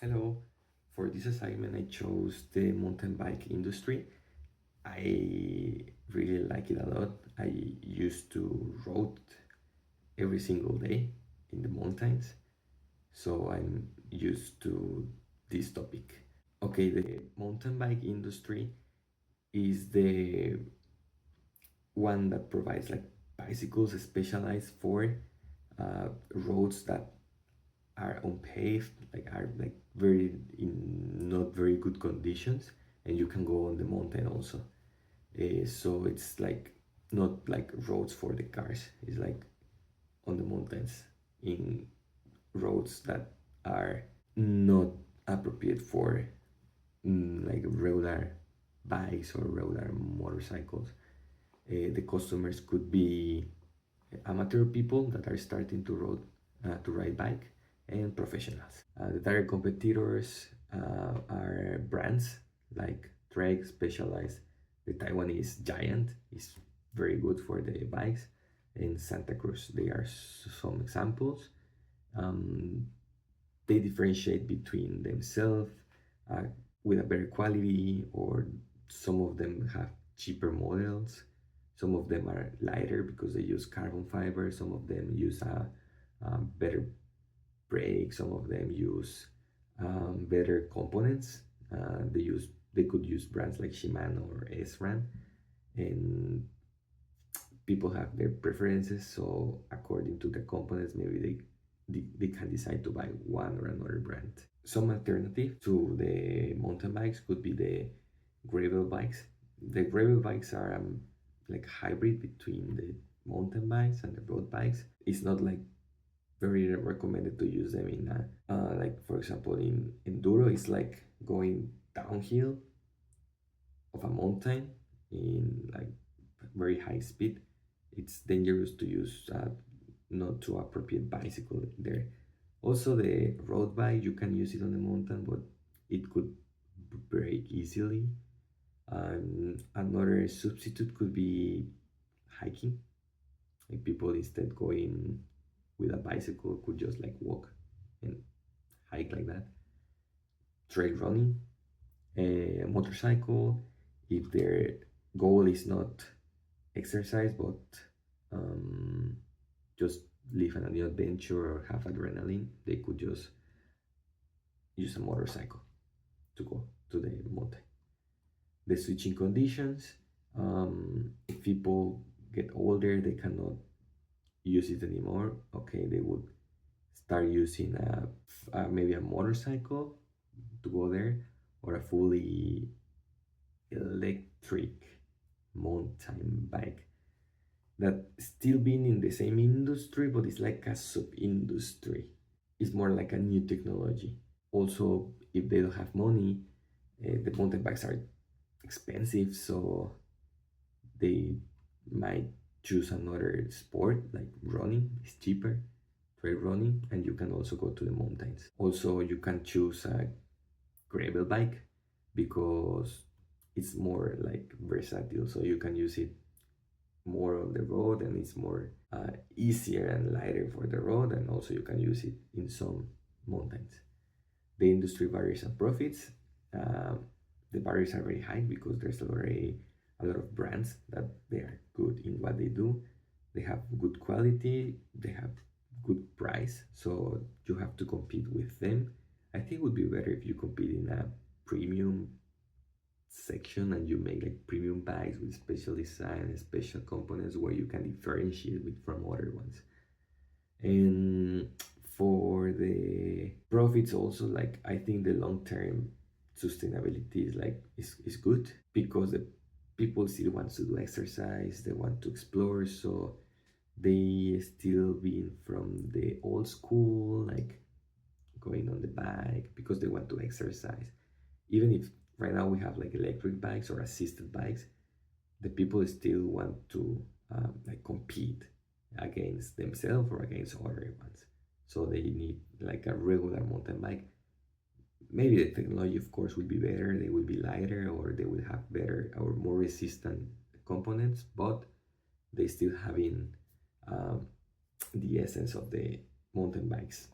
Hello. For this assignment, I chose the mountain bike industry. I really like it a lot. I used to road every single day in the mountains, so I'm used to this topic. Okay, the mountain bike industry is the one that provides like bicycles specialized for roads that are unpaved, like are like very in not very good conditions, and you can go on the mountain also. So it's like not like roads for the cars. It's like on the mountains in roads that are not appropriate for like regular bikes or regular motorcycles. The customers could be amateur people that are starting to ride bike and professionals. The direct competitors are brands like Trek Specialized. The Taiwanese Giant is very good for the bikes, and Santa Cruz. They are some examples. Um, they differentiate between themselves uh, with a better quality, or some of them have cheaper models. Some of them are lighter because they use carbon fiber. Some of them use a better brake. Some of them use better components. They could use brands like Shimano or SRAM, and people have their preferences. So according to the components, maybe they can decide to buy one or another brand. Some alternative to the mountain bikes could be the gravel bikes. The gravel bikes are like hybrid between the mountain bikes and the road bikes. It's not like very recommended to use them in like for example in enduro. It's like going downhill of a mountain in like very high speed. It's dangerous to use not too appropriate bicycle there. Also, the road bike, you can use it on the mountain, but it could break easily. Another substitute could be hiking. Like people instead going with a bicycle could just like walk and hike like that. Trail running, a motorcycle, if their goal is not exercise but um, just live a new adventure or have adrenaline, they could just use a motorcycle to go to the mountain. The switching conditions, if people get older, they cannot use it anymore. Okay, they would start using maybe a motorcycle to go there, or a fully electric mountain bike that still being in the same industry, but it's like a sub industry. It's more like a new technology. Also, if they don't have money, the mountain bikes are expensive, so they might choose another sport like running. It's cheaper, trail running, and you can also go to the mountains. Also, you can choose a gravel bike because it's more like versatile, so you can use it more on the road, and it's more easier and lighter for the road, and also you can use it in some mountains. The industry barriers and profits. Uh, the barriers are very high because there's already a lot of brands that they are good in what they do. They have good quality, they have good price, so you have to compete with them. I think it would be better if you compete in a premium section and you make like premium bags with special design and special components where you can differentiate with from other ones. And for the profits also, like I think the long term sustainability is good because the people still want to do exercise, they want to explore, so they still being from the old school, like going on the bike because they want to exercise. Even if right now we have like electric bikes or assisted bikes, the people still want to like compete against themselves or against other ones. So they need like a regular mountain bike. Maybe the technology, of course, will be better. They will be lighter, or they will have better or more resistant components, but they still having um, the essence of the mountain bikes.